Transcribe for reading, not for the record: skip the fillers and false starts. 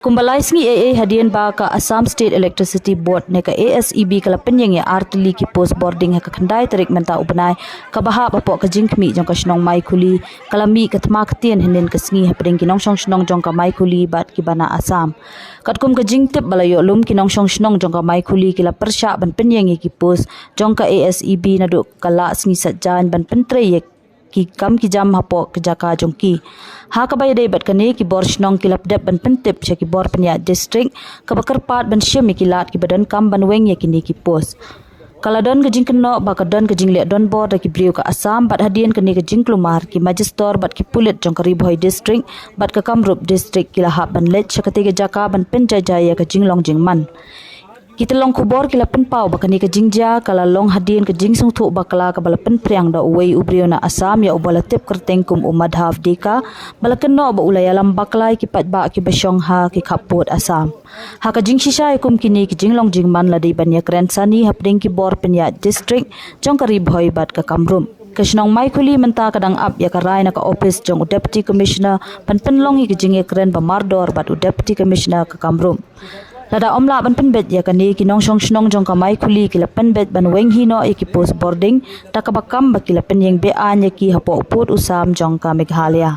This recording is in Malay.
Kumbalai sngi AA hadian ba ka Assam State Electricity Board ne ka ASEB kala penyeng ya artili ki post boarding ha ka khandai tarik menta ubanai ka baha bapo ka jingkmi jong ka snong mai khuli kala mi ka thma ka tien henen ka sngi ha pring ki nong song snong jong ka mai khuli bat ki bana Assam katkum ka jingtep balayo lum ki nong song snong jong ka mai khuli kila persha ban penyeng ki post jong ka ASEB na do kala sngi satjan ban pentre ye ki kam ki jam hapo ke jaka jongki ha ka bay dei bat kane ki bor shnong ki lapdep ban pentip che ki bor penya district ka bakar pat ban shem ki lat ki badan kam ban weng ye ki ni ki pos kala don ka jing kno ba ka don ka jing le don bor ki briu ka Assam bat hadien ka ni ka jing klumar ki magister bat ki pulit jong ka ribhoi district bat ka kamrup district ki la ha ban let chakate ke jaka ban pen jaya ka jing long jing man kita long kubor kila pen pau bakani ka jingja kala long hadien ka jing sung thu bakala ka bala pen priang da uwei ubrio na Assam ya ubala tip kerteng kum umadhav deka bala kenno ba ulaya lam baklai ki pat ba ki besong ha ki khapot Assam ha ka jing shisha kum kini ki jing long jing man la dei banya kren sani hapding ki bor penya district jong ka ribhoi bat ka kamrum Kashnong mai khuli menta kadang up ya karai na ka office jong deputy commissioner pan penlong ki jing kren ba mardor bat deputy commissioner ka kamrum Lada omla ban penbet ya kani ki nong song snong jong ka mai khuli ki la penbet ban weng hi no ki post boarding takabakam ba ki la penyeng be an ya ki hapo uput usam jong ka Meghalaya